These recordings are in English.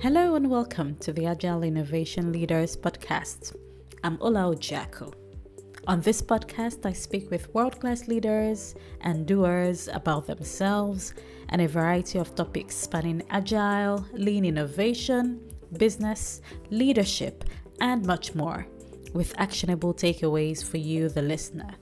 Hello and welcome to the Agile Innovation Leaders podcast. I'm Ojiaku. On this podcast, I speak with world-class leaders and doers about themselves and a variety of topics spanning agile, lean innovation, business, leadership, and much more, with actionable takeaways for you, the listener.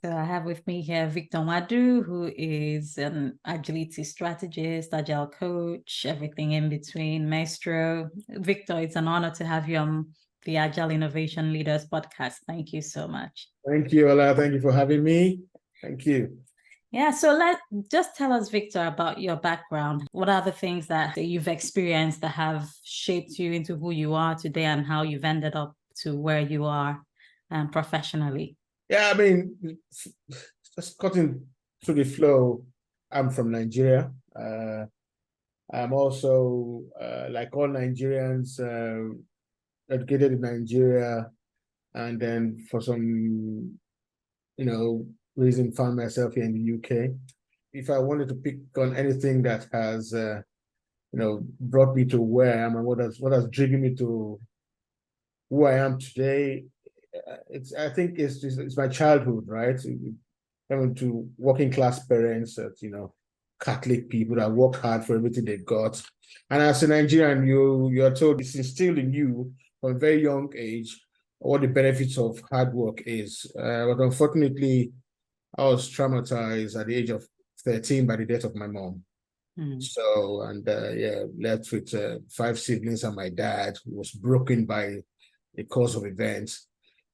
So I have with me here Victor Madu, who is an agility strategist, agile coach, everything in between, maestro. Victor, it's an honor to have you on the Agile Innovation Leaders podcast. Thank you so much. Thank you, Ola. Thank you for having me. Thank you. Yeah, so just tell us, Victor, about your background. What are the things that you've experienced that have shaped you into who you are today and how you've ended up to where you are professionally? Yeah, I mean, just cutting through the flow, I'm from Nigeria. I'm also, like all Nigerians, educated in Nigeria, and then for some, reason, found myself here in the UK. If I wanted to pick on anything that has, brought me to where I am and what has driven me to who I am today, I think it's my childhood, right? Coming to working class parents that, Catholic people that work hard for everything they got. And as a Nigerian, you're told it's instilled in you from a very young age what the benefits of hard work is. But unfortunately, I was traumatized at the age of 13 by the death of my mom. So, left with 5 siblings and my dad, who was broken by the course of events.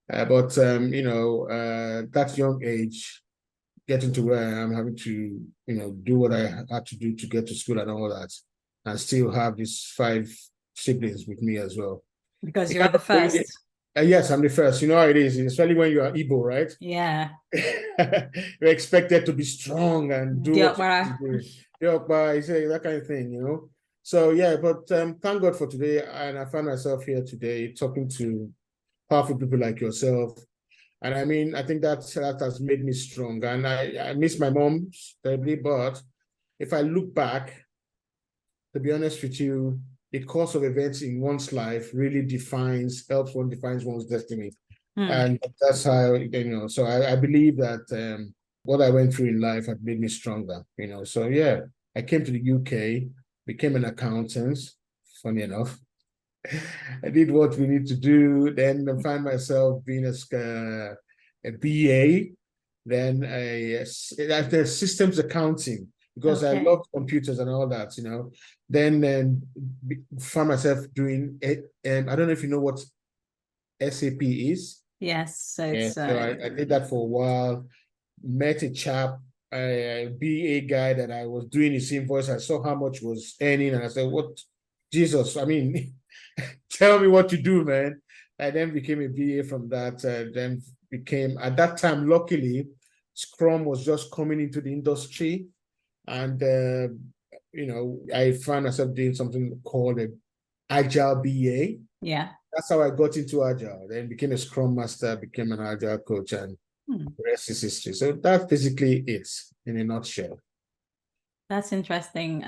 That young age, getting to where I am, having to, do what I had to do to get to school and all that, and still have these 5 siblings with me as well. Because you're the first. Yes, I'm the first. You know how it is, especially when you are Igbo, right? Yeah. You're expected to be strong and do what you do. That kind of thing, So, yeah, but thank God for today. And I find myself here today talking to powerful people like yourself. And I mean, I think that has made me strong. And I miss my mom terribly, but if I look back, to be honest with you, the course of events in one's life really helps one define one's destiny. And that's how, so I believe that what I went through in life had made me stronger, So yeah, I came to the UK, became an accountant, funny enough. I did what we need to do, then I find myself being a BA, then after systems accounting, because I love computers and all that, Then found myself doing it, and I don't know if you know what SAP is. Yes. So I did that for a while, met a chap, a BA guy that I was doing his invoice. I saw how much was earning, and I said, what, Jesus, I mean, tell me what to do, man. I then became a BA from that, then became, at that time, luckily, Scrum was just coming into the industry. And, I found myself doing something called an Agile BA. Yeah. That's how I got into Agile. Then became a Scrum Master, became an Agile coach, and the rest is history. So that's basically it in a nutshell. That's interesting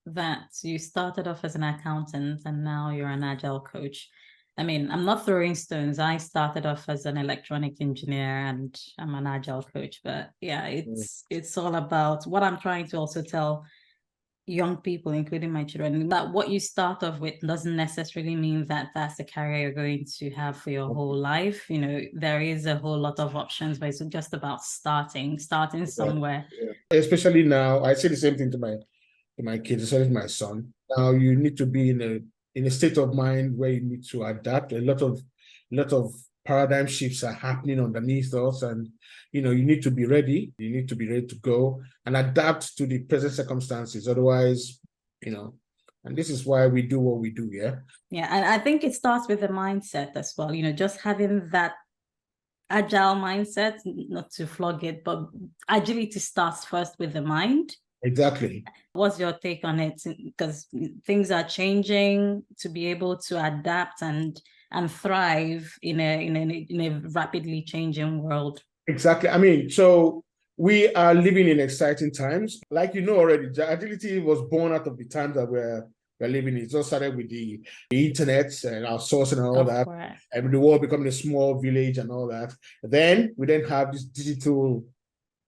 that you started off as an accountant and now you're an Agile coach. I mean, I'm not throwing stones. I started off as an electronic engineer and I'm an Agile coach. But yeah, it's all about what I'm trying to also tell young people, including my children, that what you start off with doesn't necessarily mean that that's the career you're going to have for your whole life. There is a whole lot of options, but it's just about starting somewhere. Yeah. Especially now, I say the same thing to my kids, especially my son. Now you need to be in a state of mind where you need to adapt. A lot of paradigm shifts are happening underneath us, and you need to be ready. You need to be ready to go and adapt to the present circumstances. Otherwise, and this is why we do what we do. Yeah, and I think it starts with the mindset as well. Just having that agile mindset, not to flog it, but agility starts first with the mind. Exactly. What's your take on it? Because things are changing, to be able to adapt and thrive in a rapidly changing world. Exactly. I mean, so we are living in exciting times. Like already, agility was born out of the times that we're living in. It all started with the internet and our sourcing and all Of that, course. and the world becoming a small village and all that. Then we have this digital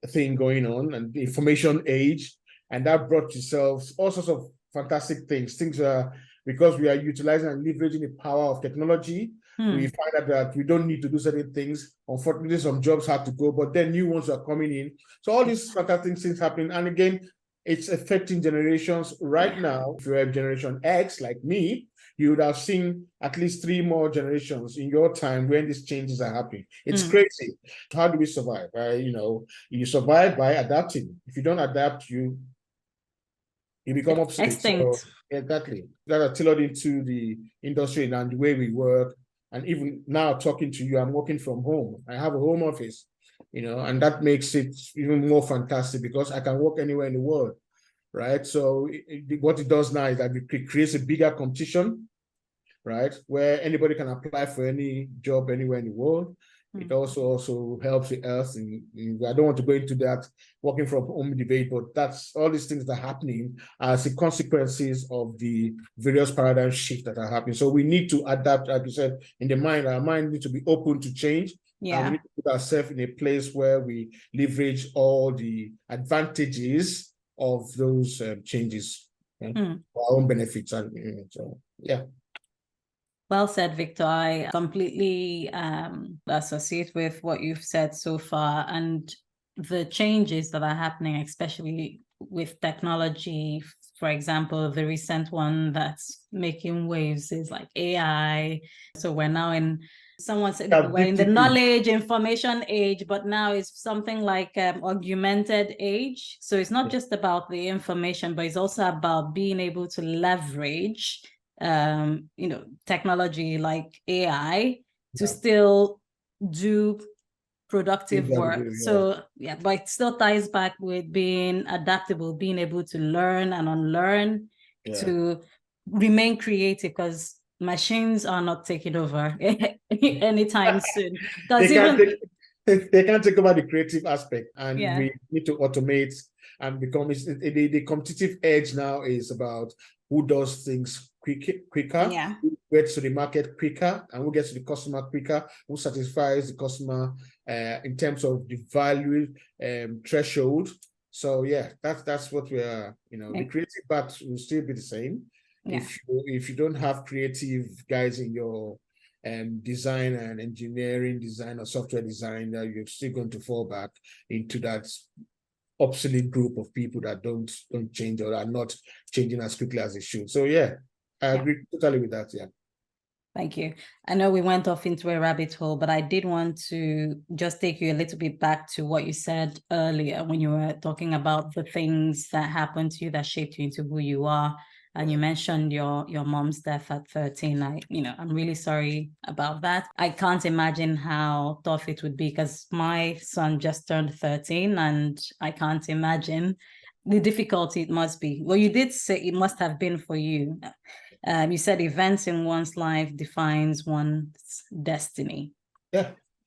thing going on and the information age, and that brought itself all sorts of fantastic things. Things are, because we are utilizing and leveraging the power of technology, we find out that we don't need to do certain things. Unfortunately, some jobs have to go, but then new ones are coming in. So all these fantastic things happening. And again, it's affecting generations right now. If you have Generation X, like me, you would have seen at least 3 more generations in your time when these changes are happening. It's crazy. How do we survive? You survive by adapting. If you don't adapt, you become obsolete. Extinct. So exactly. That are tailored into the industry and the way we work. And even now talking to you, I'm working from home. I have a home office, and that makes it even more fantastic because I can work anywhere in the world, right? So what it does now is that it creates a bigger competition, right? Where anybody can apply for any job anywhere in the world. It also helps the earth. And I don't want to go into that working from home debate, but that's all these things that are happening as the consequences of the various paradigm shifts that are happening. So we need to adapt, like you said, in the mind. Our mind needs to be open to change. Yeah. And we need to put ourselves in a place where we leverage all the advantages of those changes for our own benefits. And so, yeah. Well said, Victor. I completely associate with what you've said so far, and the changes that are happening, especially with technology. For example, the recent one that's making waves is like AI. So we're now in, someone said we're in the knowledge information age, but now it's something like augmented age. So it's not just about the information, but it's also about being able to leverage technology like AI to still do productive work. So but it still ties back with being adaptable, being able to learn and unlearn, to remain creative, because machines are not taking over anytime soon. They can't take over the creative aspect, and we need to automate and become the competitive edge now is about who does things quicker, who gets to the market quicker, and who gets to the customer quicker, who satisfies the customer in terms of the value threshold. So that's what we are. The creative part will still be the same. If you don't have creative guys in your design and engineering design or software design, you're still going to fall back into that obsolete group of people that don't change or are not changing as quickly as they should. So I agree totally with that. Thank you. I know we went off into a rabbit hole, but I did want to just take you a little bit back to what you said earlier when you were talking about the things that happened to you that shaped you into who you are. And you mentioned your mom's death at 13. I'm really sorry about that. I can't imagine how tough it would be, because my son just turned 13, and I can't imagine the difficulty it must be. Well, you did say it must have been for you. You said events in one's life defines one's destiny.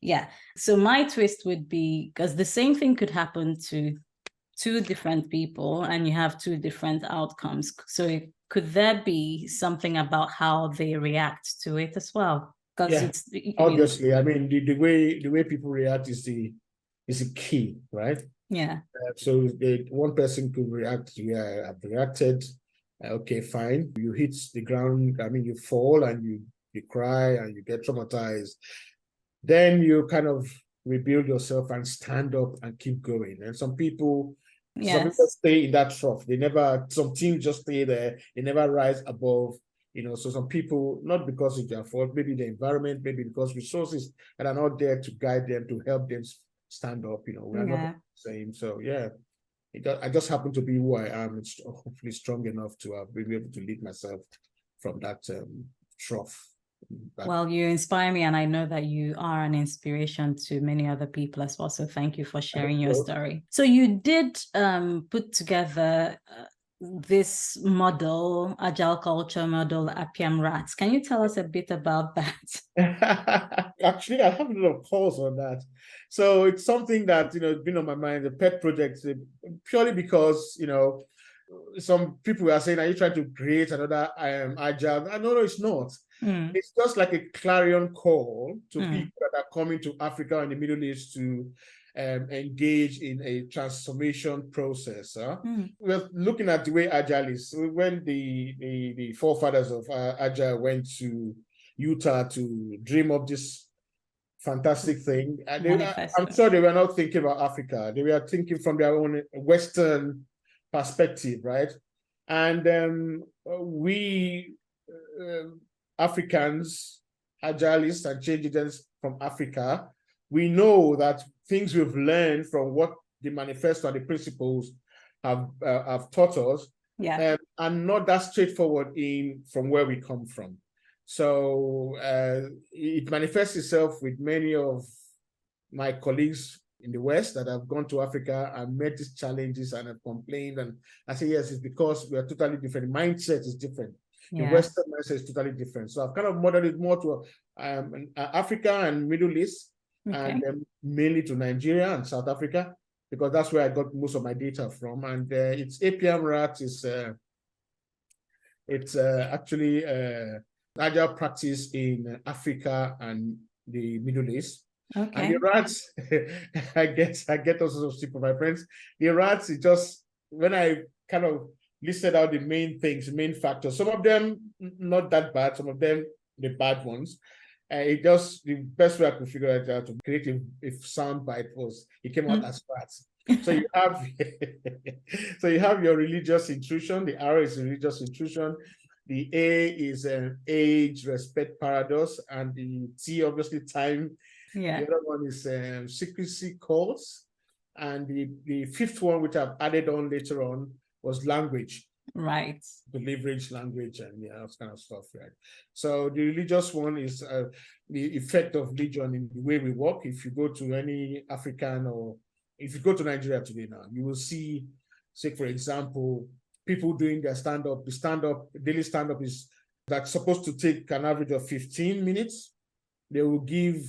Yeah. So my twist would be, because the same thing could happen to 2 different people and you have 2 different outcomes. So could there be something about how they react to it as well? Because it's obviously, I mean, the way people react is the key, right? So one person could react, I've reacted, okay, fine. You hit the ground, I mean, you fall and you cry and you get traumatized. Then you kind of rebuild yourself and stand up and keep going. And some people stay in that trough. Some teams just stay there. They never rise above, so some people, not because it's their fault, maybe the environment, maybe because resources that are not there to guide them, to help them stand up, we're not the same. So I just happen to be who I am, and hopefully strong enough to be able to lead myself from that trough. Well, you inspire me, and I know that you are an inspiration to many other people as well. So thank you for sharing your story. So you did put together this model, Agile culture model, Appium Rats. Can you tell us a bit about that? Actually, I have a little pause on that. So it's something that, it's been on my mind, a pet project, purely because, some people are saying, are you trying to create another Agile? No, it's not. It's just like a clarion call to people that are coming to Africa and the Middle East to engage in a transformation process. We're looking at the way Agile is. When the forefathers of Agile went to Utah to dream up this fantastic thing, I'm sure they were not thinking about Africa. They were thinking from their own Western perspective, right? And we Africans, Agilists and change agents from Africa, we know that things we've learned from what the manifesto and the principles have taught us are not that straightforward from where we come from. So it manifests itself with many of my colleagues in the West that have gone to Africa and met these challenges and have complained. And I say, yes, it's because we are totally different. The mindset is different. The Western mindset is totally different. So I've kind of modeled it more to Africa and Middle East, and mainly to Nigeria and South Africa, because that's where I got most of my data from. And it's APM RAT it's actually Agile practice in Africa and the Middle East. And the rats, I get also some from my friends. The rats, it just, when I kind of listed out the main things, main factors, some of them not that bad, some of them the bad ones. It just, the best way I could figure it out to create a sound bite was, it came out as rats. So you have, so you have your religious intrusion. The R is religious intrusion. The A is an age respect paradox, and the T, obviously, time. The other one is secrecy calls, and the fifth one, which I've added on later on, was language. Right. To leverage language and that kind of stuff, right? So the religious one is the effect of religion in the way we work. If you go to any African, or if you go to Nigeria today now, you will see, say, for example, people doing their stand-up. The daily stand-up is that's supposed to take an average of 15 minutes. They will give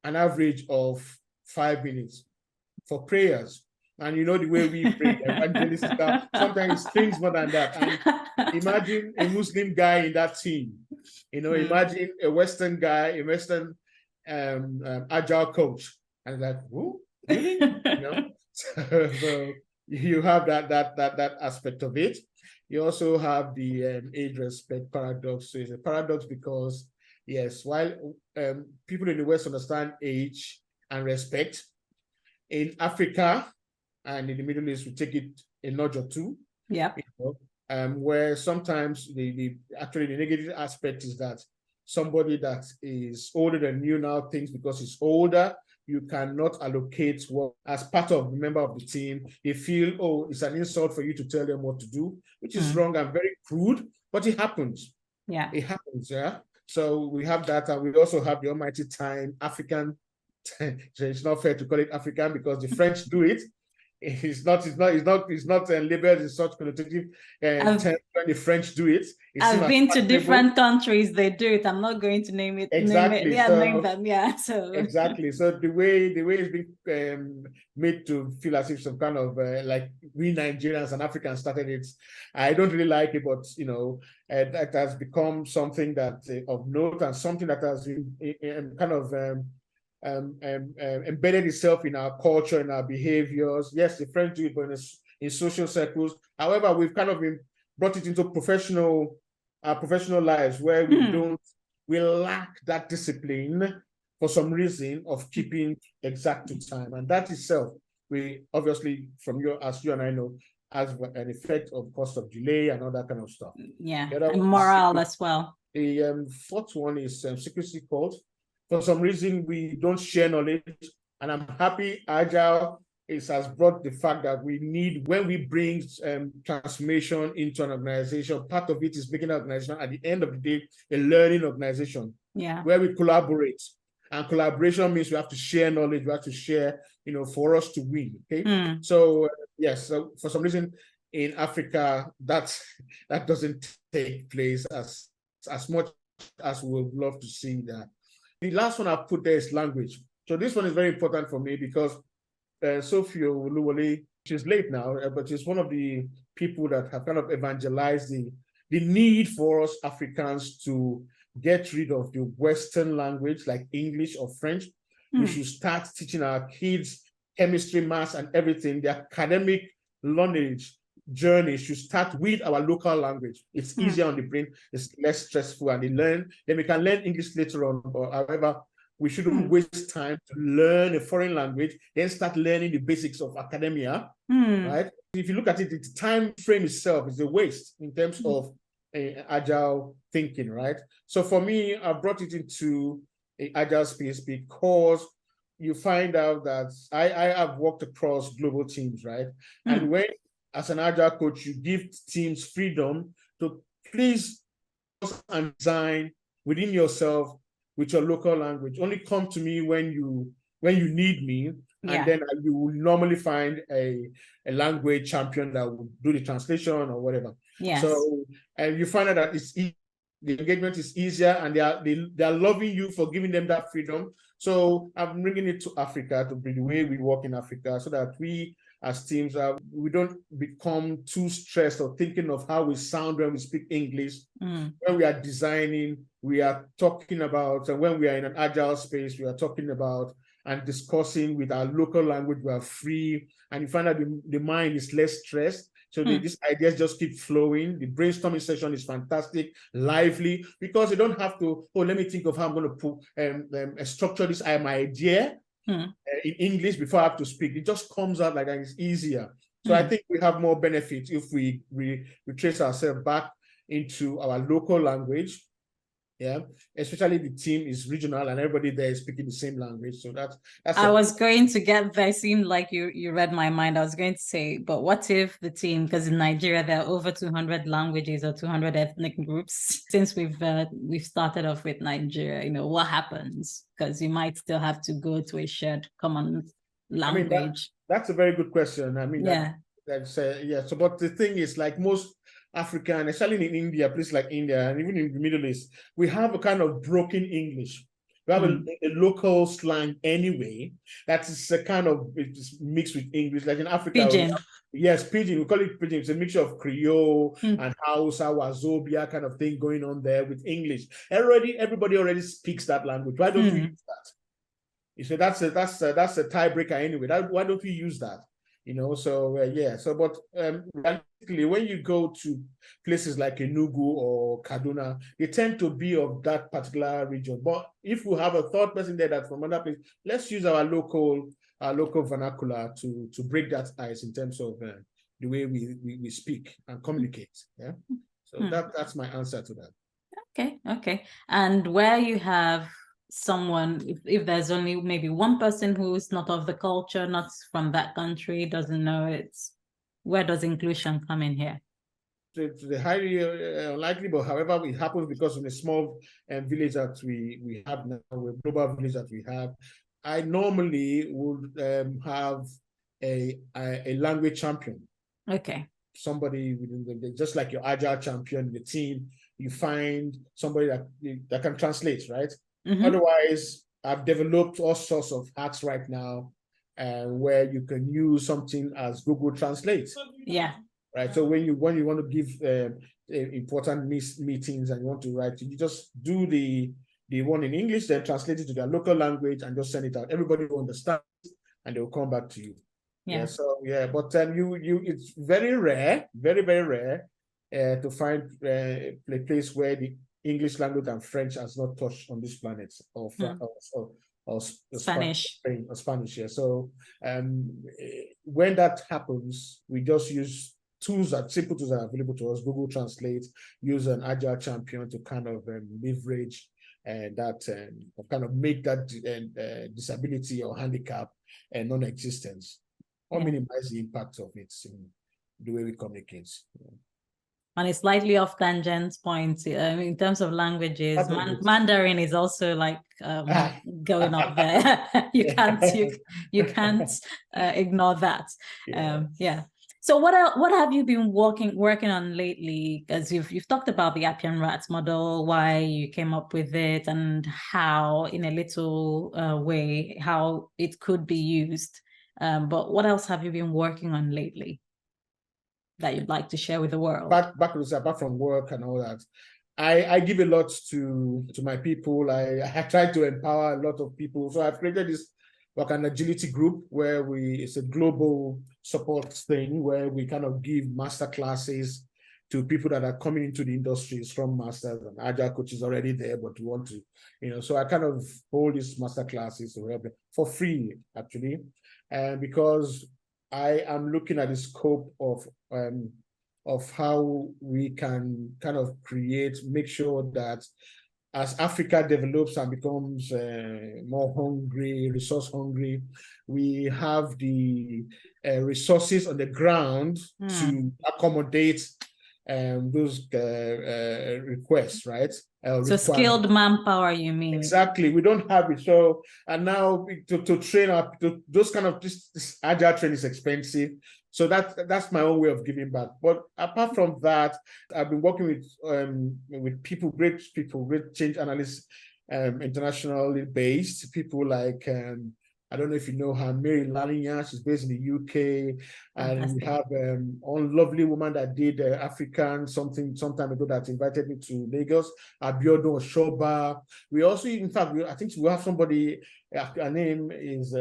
an average of 5 minutes for prayers. And you know the way we pray, evangelists, sometimes things more than that. And imagine a Muslim guy in that team. Imagine a Western guy, a Western Agile coach. And like, who? Really? So you have that aspect of it. You also have the age respect paradox. So it's a paradox because, yes, while people in the West understand age and respect, in Africa and in the Middle East, we take it a notch or two. Yeah. Where sometimes actually the negative aspect is that somebody that is older than you now thinks because he's older, you cannot allocate what as part of the member of the team. They feel, oh, it's an insult for you to tell them what to do, which is wrong and very crude, but it happens. Yeah. It happens, yeah. So we have that, and we also have the almighty time, African. So it's not fair to call it African because the French do it. It's not labeled in such connotative terms when the French do it. I've been to different countries, they do it. I'm not going to name it. Exactly. Name them, yeah. So exactly. So the way it's been made to feel as if some kind of like we Nigerians and Africans started it. I don't really like it, but that has become something that of note and something that has been kind of embedded itself in our culture and our behaviors. Yes, the French do it, but in social circles. However, we've kind of brought it into professional lives where we lack that discipline for some reason of keeping exact to time, and that itself, we obviously as you and I know, has an effect of cost of delay and all that kind of stuff. Yeah, and morale as well. The fourth one is secrecy calls. For some reason, we don't share knowledge, and I'm happy Agile has brought the fact that we need, when we bring transformation into an organization, part of it is making an organization, at the end of the day, a learning organization, where we collaborate. And collaboration means we have to share knowledge, we have to share, for us to win, okay? So, yes, so for some reason, in Africa, that doesn't take place as much as we would love to see that. The last one I've put there is language. So this one is very important for me because Sophia Oluwole, she's late now, but she's one of the people that have kind of evangelized the need for us Africans to get rid of the Western language like English or French. We should start teaching our kids chemistry, maths, and everything. The academic knowledge journey should start with our local language. It's easier on the brain, it's less stressful, and then we can learn English later on. Or however, we shouldn't waste time to learn a foreign language, then start learning the basics of academia, right? If you look at it, the time frame itself is a waste in terms of agile thinking, right? So for me, I brought it into an agile space because you find out that I have worked across global teams, right? And when, as an agile coach, you give teams freedom to please and design within yourself with your local language. Only come to me when you need me, and then you will normally find a language champion that will do the translation or whatever. Yes. So, and you find out that it's the engagement is easier, and they are loving you for giving them that freedom. So I'm bringing it to Africa, to be the way we work in Africa, so that we as teams we don't become too stressed or thinking of how we sound when we speak English. When we are designing, we are talking about, and when we are in an agile space, we are talking about and discussing with our local language. We are free, and you find that the mind is less stressed. So these ideas just keep flowing. The brainstorming session is fantastic, lively, because you don't have to, let me think of how I'm going to put structure this my idea in English before I have to speak. It just comes out like that. It's easier. So I think we have more benefit if we trace ourselves back into our local language. Yeah, especially the team is regional and everybody there is speaking the same language. So that's I was going to get there. It seemed like you read my mind. I was going to say, but what if the team, because in Nigeria there are over 200 languages or 200 ethnic groups. Since we've started off with Nigeria, what happens? Because you might still have to go to a shared common language. I mean, that's a very good question. I mean, so, but the thing is, like most African, especially in India, places like India, and even in the Middle East, we have a kind of broken English. We have a local slang anyway that is a kind of mixed with English. Like in Africa, Pidgin. Yes, Pidgin. We call it Pidgin. It's a mixture of Creole and Hausa, Wazobia kind of thing going on there with English. Everybody already speaks that language. Why don't we use that? You say that's a tiebreaker anyway. Why don't we use that? So but realistically, when you go to places like Enugu or Kaduna, they tend to be of that particular region. But if we have a third person there that's from another place, let's use our local vernacular to break that ice in terms of the way we speak and communicate. Yeah. So that's my answer to that. Okay. And where you have someone, if there's only maybe one person who's not of the culture, not from that country, doesn't know it, where does inclusion come in here? It's highly unlikely, but however, it happens because in a small village that we have now, a global village that we have, I normally would have a language champion. Okay. Somebody within just like your agile champion in the team, you find somebody that can translate, right? Otherwise, I've developed all sorts of hacks right now where you can use something as Google Translate. Yeah. Right. So when you want to give important meetings and you want to write, you just do the one in English, then translate it to their local language and just send it out. Everybody will understand and they will come back to you. Yeah. So but it's very rare, very, very rare to find a place where the English language and French has not touched on this planet, or Spanish. Spanish. Yeah. So when that happens, we just use simple tools that are available to us. Google Translate, use an agile champion to kind of leverage that kind of make that disability or handicap non-existence, or minimize the impact of it in the way we communicate. On a slightly off tangent point, in terms of languages, Mandarin is also like going up there. you can't ignore that. So what have you been working on lately? Because you've talked about the Appian Rats model, why you came up with it, and how, in a little way, how it could be used. But what else have you been working on lately? that you'd like to share with the world? Apart from work and all that, I give a lot to my people. I try to empower a lot of people. So I've created this like an agility group where it's a global support thing where we kind of give master classes to people that are coming into the industry, Scrum Masters and Agile coaches already there, but we want to, so I kind of hold these master classes to help them for free, actually. And because I am looking at the scope of how we can kind of make sure that as Africa develops and becomes more hungry, resource hungry, we have the resources on the ground to accommodate those requests, right? So skilled manpower, you mean? Exactly. We don't have it. So, and now to train up, those kind of this agile training is expensive. So that's my own way of giving back. But apart from that, I've been working with great change analysts, internationally based people like I don't know if you know her, Mary Lalinya. She's based in the UK. And we have a lovely woman that did African some time ago that invited me to Lagos, Abiodun Oshoba. We also, in fact, I think we have somebody, her name is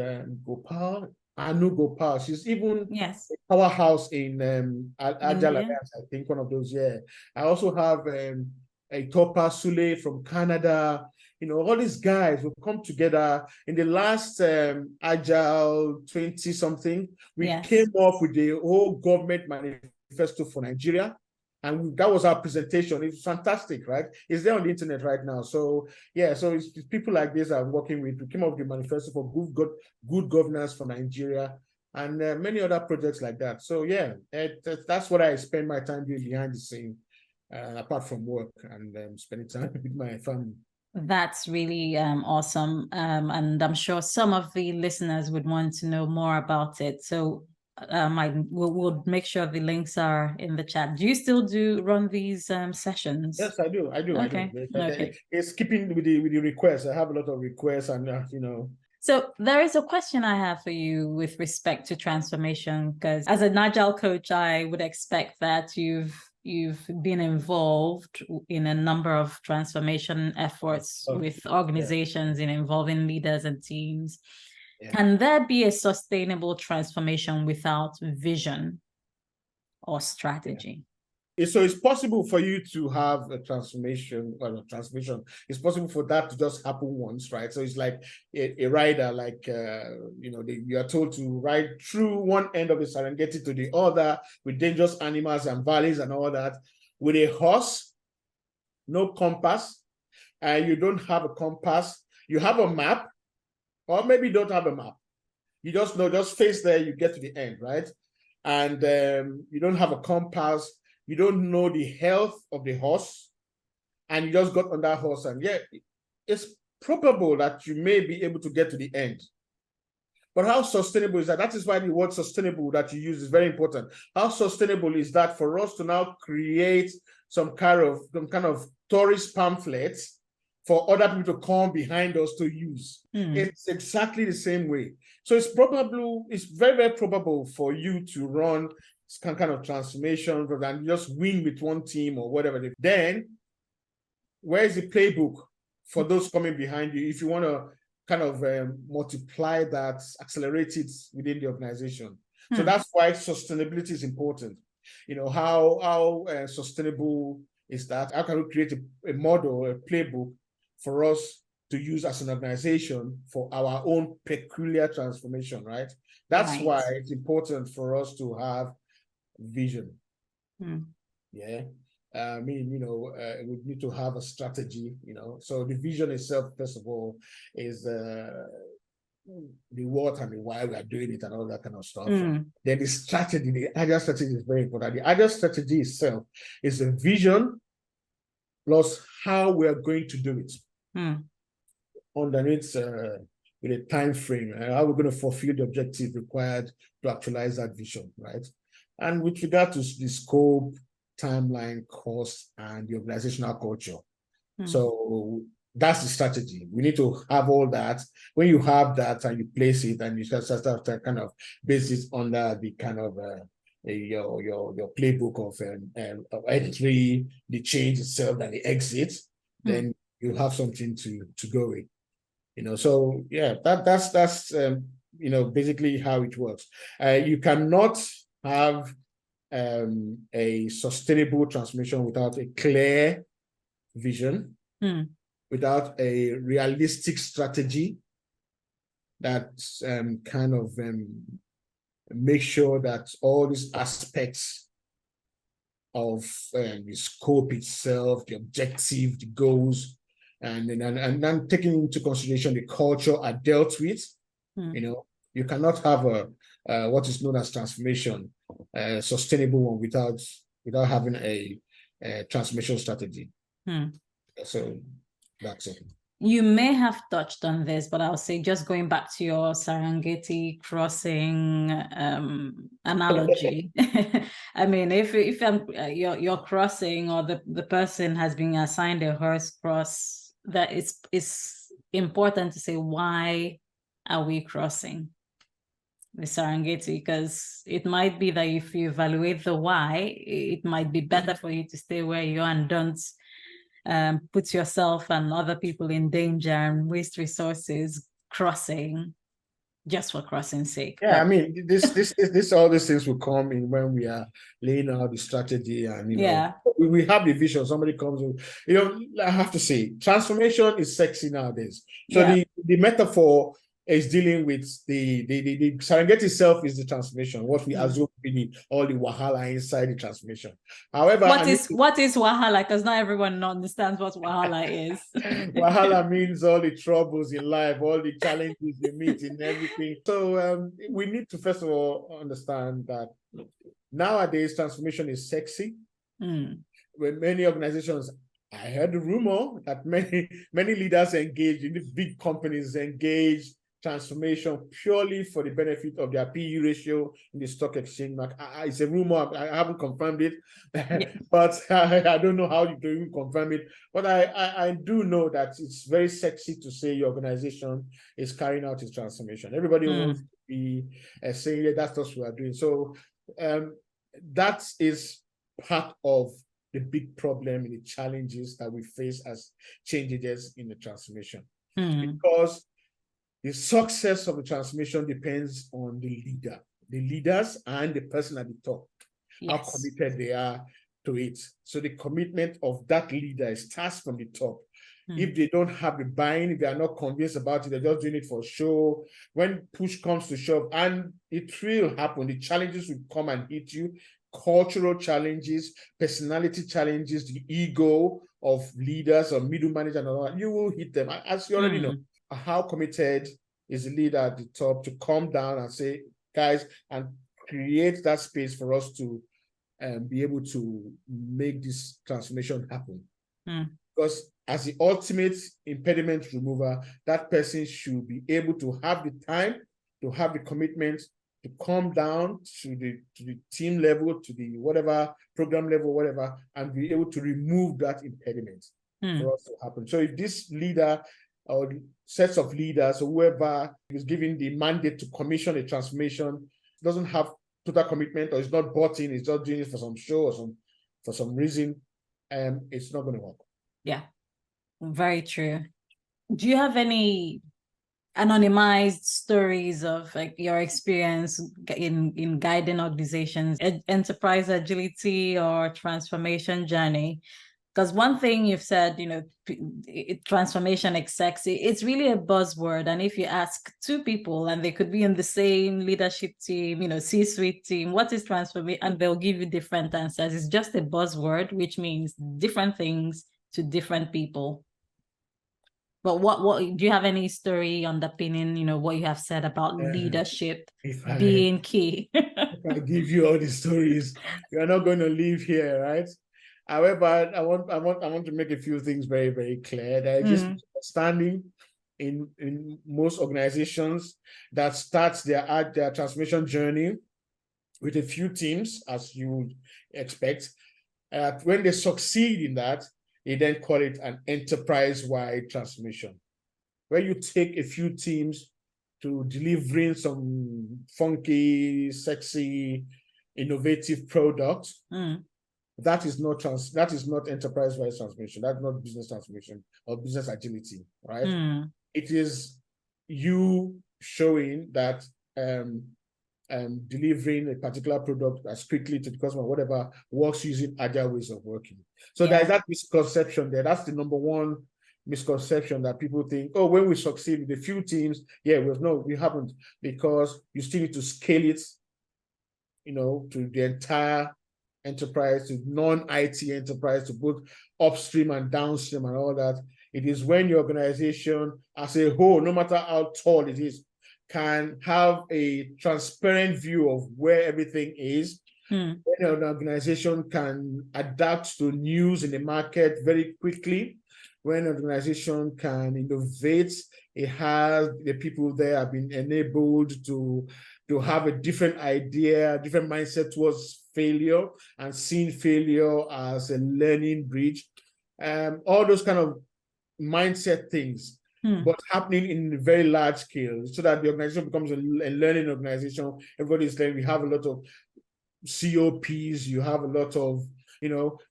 Gopal. Anu Gopal. She's even a powerhouse in Agile Alliance, I think, one of those, yeah. I also have a Topa Sule from Canada. All these guys will come together. In the last Agile 20-something, we came up with the whole government manifesto for Nigeria. And that was our presentation. It's fantastic, right? It's there on the internet right now. So, yeah, so it's people like this I'm working with. We came up with the manifesto for good governance for Nigeria and many other projects like that. So, yeah, that's what I spend my time doing behind the scene, apart from work and spending time with my family. That's really awesome. And I'm sure some of the listeners would want to know more about it. So we'll make sure the links are in the chat. Do you still run these sessions? Yes, I do. Okay. It's keeping with the requests. I have a lot of requests and, So there is a question I have for you with respect to transformation, because as an Agile coach, I would expect that you've been involved in a number of transformation efforts with organizations in involving leaders and teams. Yeah. Can there be a sustainable transformation without vision or strategy? Yeah. So it's possible for you to have a transformation. It's possible for that to just happen once, right? So it's like a rider, like you are told to ride through one end of the Serengeti to the other with dangerous animals and valleys and all that. With a horse, no compass, and you don't have a compass. You have a map, or maybe you don't have a map. You just know, just face there, you get to the end, right? And you don't have a compass. You don't know the health of the horse, and you just got on that horse, and yeah, it's probable that you may be able to get to the end. But how sustainable is that? That is why the word sustainable that you use is very important. How sustainable is that for us to now create some kind of tourist pamphlets for other people to come behind us to use? It's exactly the same way. So it's very, very probable for you to run some kind of transformation and just win with one team or whatever. Then, where is the playbook for those coming behind you if you want to kind of multiply that, accelerate it within the organization? So that's why sustainability is important. How sustainable is that? How can we create a model, a playbook for us to use as an organization for our own peculiar transformation, right? That's why it's important for us to have vision. Yeah. We need to have a strategy, So the vision itself, first of all, is the what and the why we are doing it and all that kind of stuff. Then the strategy, the Agile strategy is very important. The Agile strategy itself is a vision plus how we are going to do it. Underneath with a time frame, how we're going to fulfill the objective required to actualize that vision, right? And with regard to the scope, timeline, cost, and the organizational culture. So that's the strategy. We need to have all that. When you have that and you place it and you start to kind of base it under the kind of your playbook of entry, the change itself, and the exit, then you have something to go with. So yeah, that's basically how it works. You cannot have a sustainable transformation without a clear vision, without a realistic strategy that kind of make sure that all these aspects of the scope itself, the objective, the goals, and then taking into consideration the culture are dealt with. You cannot have a what is known as transformation, a sustainable one without having a transformation strategy. So that's it. You may have touched on this, but I'll say, just going back to your Serengeti crossing analogy. I mean, if you're crossing, or the person has been assigned a horse cross, that it's important to say, why are we crossing the Serengeti? Because it might be that if you evaluate the why, it might be better for you to stay where you are and don't put yourself and other people in danger and waste resources crossing just for crossing's sake. Yeah, but I mean, this all these things will come in when we are laying out the strategy, and we have the vision. Somebody comes in, I have to say, transformation is sexy nowadays. So the metaphor is dealing with the Serengeti itself is the transformation, what we assume to be all the wahala inside the transformation. However, what is wahala? Because not everyone understands what wahala is. Wahala means all the troubles in life, all the challenges you meet in everything. So we need to first of all understand that nowadays transformation is sexy. When many organizations, I heard the rumor that many leaders engage in the big companies engage transformation purely for the benefit of their PE ratio in the stock exchange market. It's a rumor. I haven't confirmed it, but I don't know how you can confirm it. But I do know that it's very sexy to say your organization is carrying out its transformation. Everybody wants to be saying, yeah, that's what we are doing. So that is part of the big problem and the challenges that we face as change agents in the transformation. Because the success of the transformation depends on the leaders and the person at the top, how committed they are to it. So the commitment of that leader starts from the top. If they don't have the buy-in, if they are not convinced about it, they're just doing it for show. When push comes to shove, and it will happen, the challenges will come and hit you. Cultural challenges, personality challenges, the ego of leaders or middle managers, and all that, you will hit them. As you already know, how committed is the leader at the top to come down and say, guys, and create that space for us to be able to make this transformation happen. Because as the ultimate impediment remover, that person should be able to have the time, to have the commitment to come down to the team level, to the whatever program level, whatever, and be able to remove that impediment for us to happen. So if this leader or sets of leaders or whoever is given the mandate to commission a transformation doesn't have total commitment, or is not bought in, is just doing it for some show or for some reason, it's not going to work. Yeah, very true. Do you have any anonymized stories of like your experience in guiding organizations, enterprise agility or transformation journey? Because one thing you've said, transformation is sexy. It's really a buzzword. And if you ask two people and they could be in the same leadership team, C-suite team, what is transformation? And they'll give you different answers. It's just a buzzword, which means different things to different people. But what do you have any story underpinning, what you have said about leadership being key? If I give you all the stories, you're not going to leave here, right? However, I want to make a few things very, very clear. There is this understanding in most organizations that starts their transformation journey with a few teams, as you would expect. When they succeed in that, they then call it an enterprise-wide transformation, where you take a few teams to delivering some funky, sexy, innovative product, Mm. that is not enterprise-wide transformation. That's not business transformation or business agility, right? Mm. It is you showing that delivering a particular product as quickly to the customer, whatever, works using agile ways of working. So there's that misconception there. That's the number one misconception, that people think, oh, when we succeed with a few teams, we haven't, because you still need to scale it, to the entire enterprise, to non-IT enterprise, to both upstream and downstream and all that. It is when your organization as a whole, no matter how tall it is, can have a transparent view of where everything is. When an organization can adapt to news in the market very quickly, when an organization can innovate, it has the people there have been enabled to have a different idea, different mindset towards failure, and seeing failure as a learning bridge. All those kind of mindset things, but happening in very large scale, so that the organization becomes a learning organization. Everybody's learning. We have a lot of COPs, you have a lot of,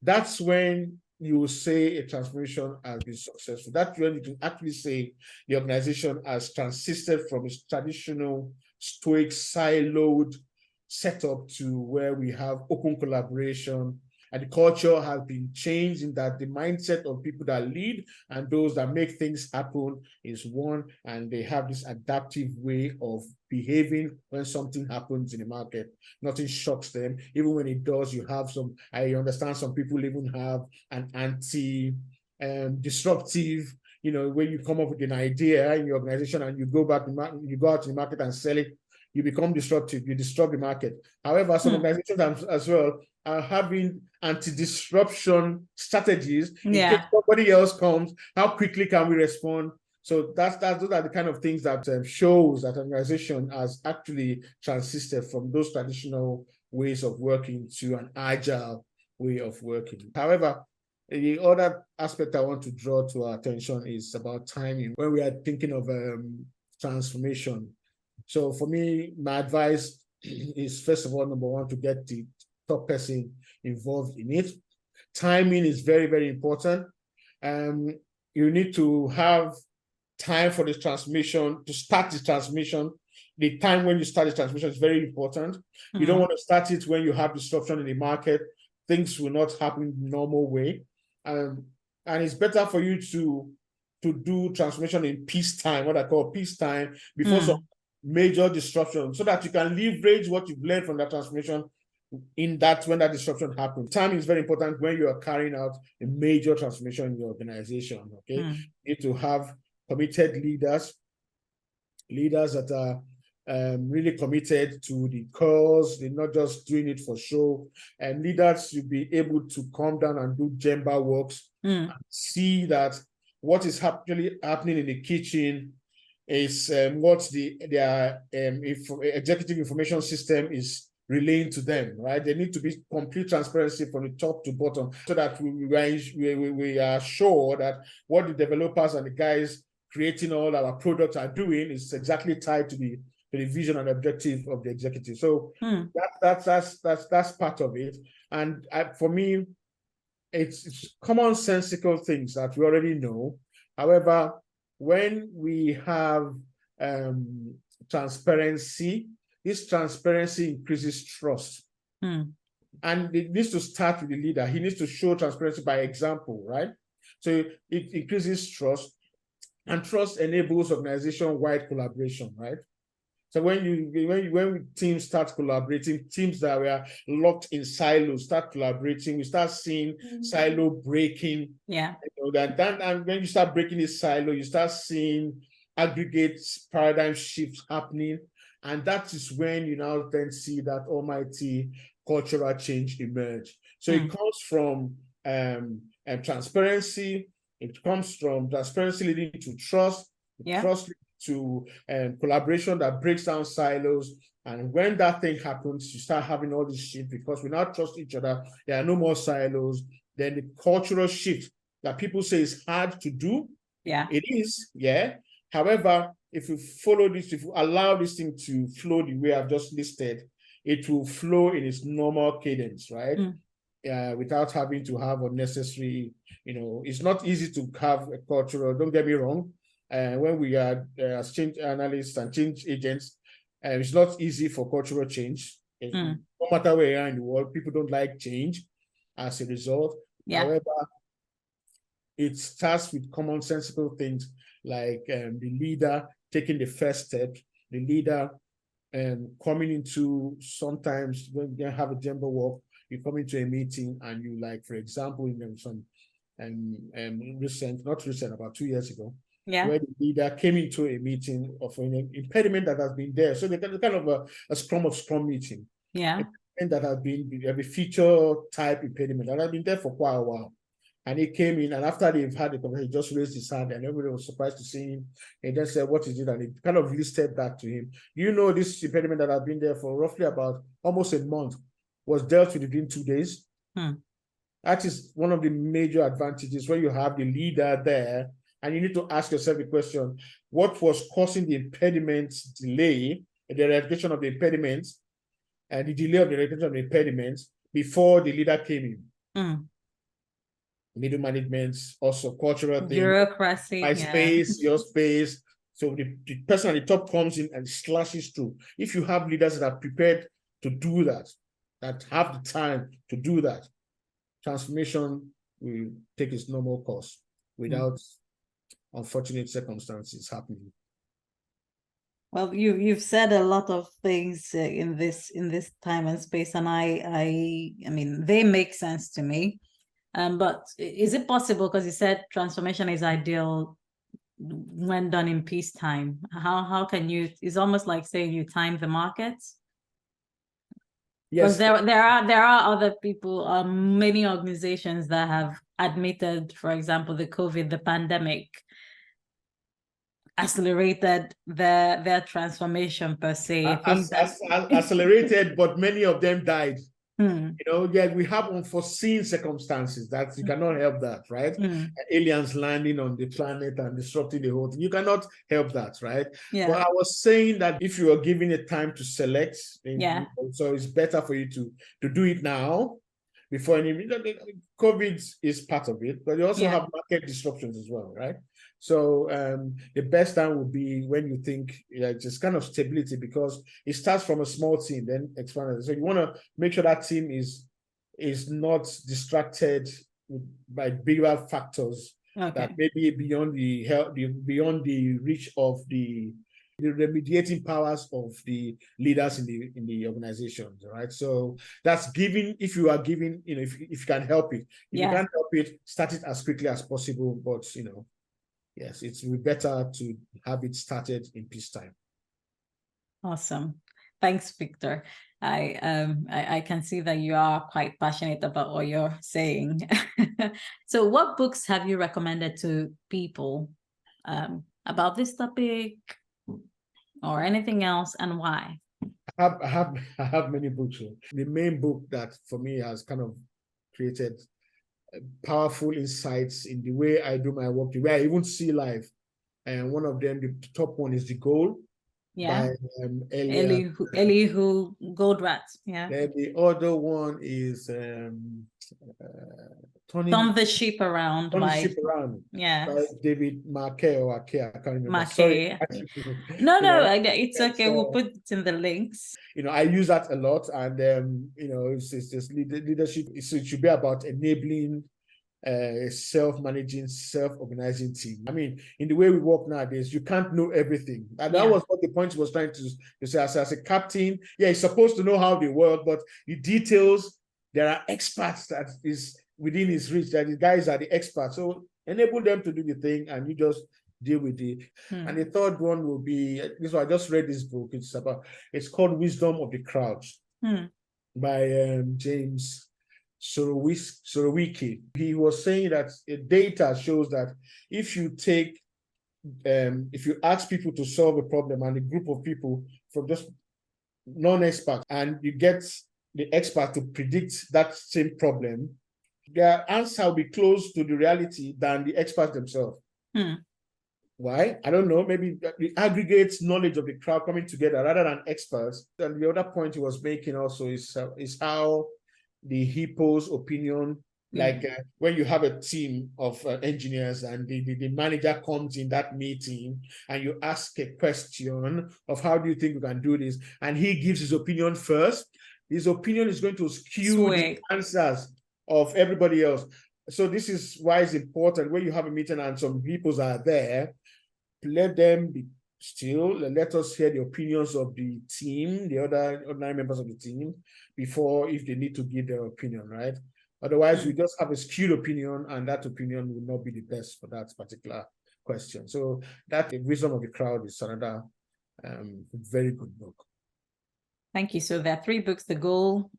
that's when you will say a transformation has been successful. That's when you can actually say the organization has transited from its traditional stoic siloed setup to where we have open collaboration, and the culture has been changed in that the mindset of people that lead and those that make things happen is one, and they have this adaptive way of behaving when something happens in the market. Nothing shocks them. Even when it does, I understand some people even have an disruptive, when you come up with an idea in your organization and you go out to the market and sell it, you become disruptive, you disrupt the market. However, some organizations as well are having anti-disruption strategies. In case somebody else comes, how quickly can we respond? So those are the kind of things that shows that an organization has actually transited from those traditional ways of working to an agile way of working. However, the other aspect I want to draw to our attention is about timing. When we are thinking of transformation, so for me, my advice is, first of all, number one, to get the top person involved in it. Timing is very, very important. You need to have time for the transformation, to start the transformation. The time when you start the transformation is very important. You don't want to start it when you have disruption in the market. Things will not happen in the normal way. And it's better for you to do transformation in peacetime, what I call peacetime, before some major disruption, so that you can leverage what you've learned from that transformation when that disruption happens. Time is very important when you are carrying out a major transformation in your organization. Okay, you need to have committed leaders that are really committed to the cause. They're not just doing it for show. And leaders should be able to come down and do Gemba works, and see that what is actually happening in the kitchen is what their executive information system is relaying to them, right? There need to be complete transparency from the top to bottom, so that we are sure that what the developers and the guys creating all our products are doing is exactly tied to the vision and objective of the executive. So that's part of it. And for me, it's commonsensical things that we already know. However, when we have transparency, this transparency increases trust. And it needs to start with the leader. He needs to show transparency by example, right? So it increases trust, and trust enables organization-wide collaboration, right? So when teams start collaborating, teams that were locked in silos start collaborating, we start seeing silo breaking. Yeah. And when you start breaking this silo, you start seeing aggregate paradigm shifts happening. And that is when you now then see that almighty cultural change emerge. So it comes from transparency. It comes from transparency leading to trust. Trust to collaboration that breaks down silos. And when that thing happens, you start having all this shift, because we now trust each other. There are no more silos. Then the cultural shift that people say is hard to do. Yeah. It is, yeah. However, if you follow this, if you allow this thing to flow the way I've just listed, it will flow in its normal cadence, right? Mm. Without having to have unnecessary, it's not easy to have a cultural, don't get me wrong. When we are as change analysts and change agents, it's not easy for cultural change. No matter where you are in the world, people don't like change as a result. Yeah. However, it starts with commonsensical things like the leader taking the first step, the leader coming into, sometimes when you have a Gemba walk, you come into a meeting and you, like, for example, in some not recent, about 2 years ago, where the leader came into a meeting of an impediment that has been there. So they kind of a scrum of scrum meeting. Yeah. And that has been a feature type impediment that has been there for quite a while. And he came in, and after they've had the conversation, he just raised his hand, and everybody was surprised to see him. And then said, "What is it?" And he kind of listed that to him. This impediment that had been there for roughly about almost a month was dealt with within 2 days. That is one of the major advantages when you have the leader there, and you need to ask yourself the question: what was causing the impediment delay, the eradication of the impediments, and the delay of the eradication of the impediments before the leader came in? Middle management, also cultural thing, bureaucracy, my space, your space. So the person at the top comes in and slashes through. If you have leaders that are prepared to do that, that have the time to do that, transformation will take its normal course without unfortunate circumstances happening. Well, you've said a lot of things in this time and space, and I mean, they make sense to me. But is it possible, because you said transformation is ideal when done in peacetime? How can you? It's almost like saying you time the markets. Yes, because there are other people, many organizations that have admitted, for example, the pandemic accelerated their transformation per se. Accelerated, but many of them died. We have unforeseen circumstances that you cannot help that, right? Aliens landing on the planet and disrupting the whole thing. You cannot help that, right? But I was saying that if you are given a time to select, so it's better for you to do it now before COVID is part of it, but you also have market disruptions as well, right? So the best time would be when you think just kind of stability, because it starts from a small team, then expands. So you want to make sure that team is not distracted by bigger factors that may be beyond beyond the reach of the remediating powers of the leaders in the organizations, right? So that's giving, if you are giving, if you can help it. If you can't help it, start it as quickly as possible, but yes, it's better to have it started in peacetime. Awesome. Thanks, Victor. I can see that you are quite passionate about what you're saying. So what books have you recommended to people about this topic or anything else, and why? I have many books. The main book that for me has kind of created powerful insights in the way I do my work, the way I even see life. And one of them, the top one, is The Goal by Elihu Goldratt. Then the other one is Turn the Ship Around. By David Marquet or Ake, I can't remember. Sorry. No, it's okay. So, we'll put it in the links. I use that a lot, and it's just leadership. It should be about enabling a self-managing, self-organizing team. I mean, in the way we work nowadays, you can't know everything. And that was what the point was trying to say. As a captain, he's supposed to know how they work, but the details, there are experts that is within his reach, that the guys are the experts. So enable them to do the thing, and you just deal with it. And the third one will be, I just read this book. It's called Wisdom of the Crowd by James Sorowicki. He was saying that data shows that if you ask people to solve a problem, and a group of people from just non-experts, and you get the expert to predict that same problem, their answer will be close to the reality than the experts themselves. Why? I don't know. Maybe the aggregate knowledge of the crowd coming together rather than experts. And the other point he was making also is how the hippo's opinion, like when you have a team of engineers and the manager comes in that meeting and you ask a question of how do you think we can do this, and he gives his opinion first, his opinion is going to skew the answers of everybody else. So this is why it's important when you have a meeting and some hippos are there, let them be still, let us hear the opinions of the team, the other 9 members of the team, before if they need to give their opinion, right? Otherwise, we just have a skewed opinion, and that opinion will not be the best for that particular question. So that The Wisdom of the Crowd is another very good book. Thank you. So there are 3 books: The Goal,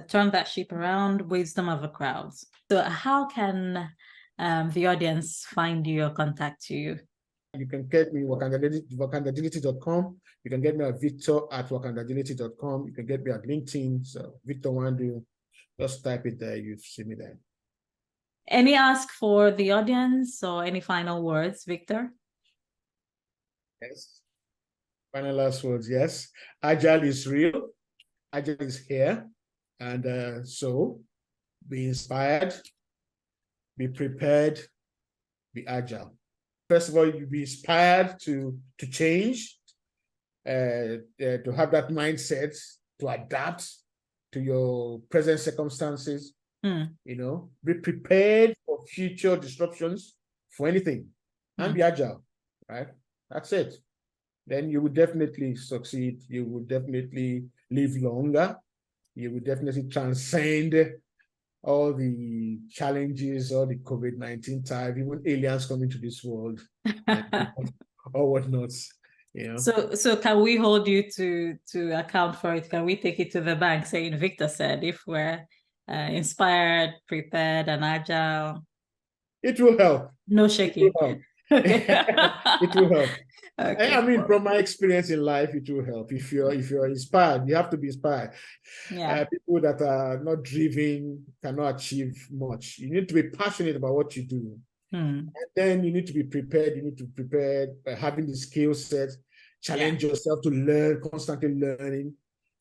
Turn That Ship Around, Wisdom of the Crowds. So how can the audience find you or contact you? You can get me wakandagility.com. You can get me at victor@wakandagility.com. You can get me at LinkedIn. So Victor Wandu, just type it there. You see me there. Any ask for the audience or any final words, Victor? Yes. Final last words, yes. Agile is real. Agile is here. And so be inspired, be prepared, be agile. First of all, you be inspired to change, to have that mindset, to adapt to your present circumstances. Be prepared for future disruptions, for anything, and be agile, right? That's it. Then you will definitely succeed. You will definitely live longer. You will definitely transcend all the challenges, all the COVID-19 type, even aliens coming to this world, or whatnot. So can we hold you to account for it? Can we take it to the bank, saying Victor said, if we're inspired, prepared, and agile? It will help. No shaking. It will help. Okay. It will help. Okay. I mean, from my experience in life, it will help. If you're inspired, you have to be inspired. Yeah. People that are not driven cannot achieve much. You need to be passionate about what you do. And then you need to be prepared. You need to prepare having the skill set, challenge yourself to learn, constantly learning.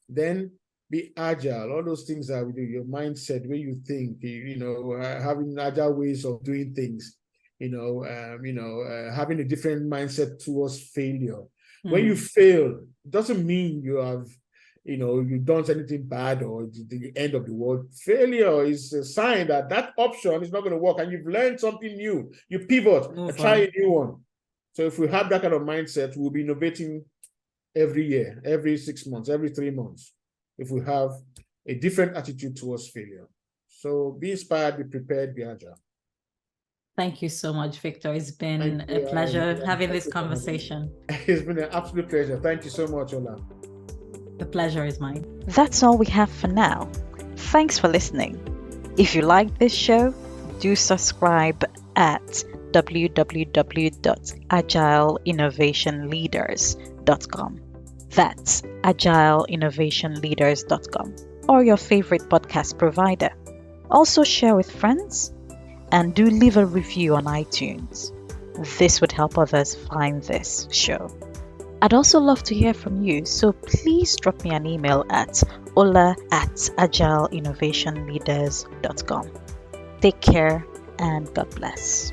Then be agile. All those things that we do, your mindset, where you think, having agile ways of doing things. Having a different mindset towards failure. When you fail, it doesn't mean you have, you've done anything bad or the end of the world. Failure is a sign that option is not going to work, and you've learned something new. You pivot and try a new one. So if we have that kind of mindset, we'll be innovating every year, every 6 months, every 3 months, if we have a different attitude towards failure. So be inspired, be prepared, be agile. Thank you so much, Victor. It's been a pleasure having this conversation. It's been an absolute pleasure. Thank you so much, Ola. The pleasure is mine. That's all we have for now. Thanks for listening. If you like this show, do subscribe at www.agileinnovationleaders.com. That's agileinnovationleaders.com, or your favorite podcast provider. Also share with friends, and do leave a review on iTunes. This would help others find this show. I'd also love to hear from you, so please drop me an email at ola@agileinnovationleaders.com. Take care and God bless.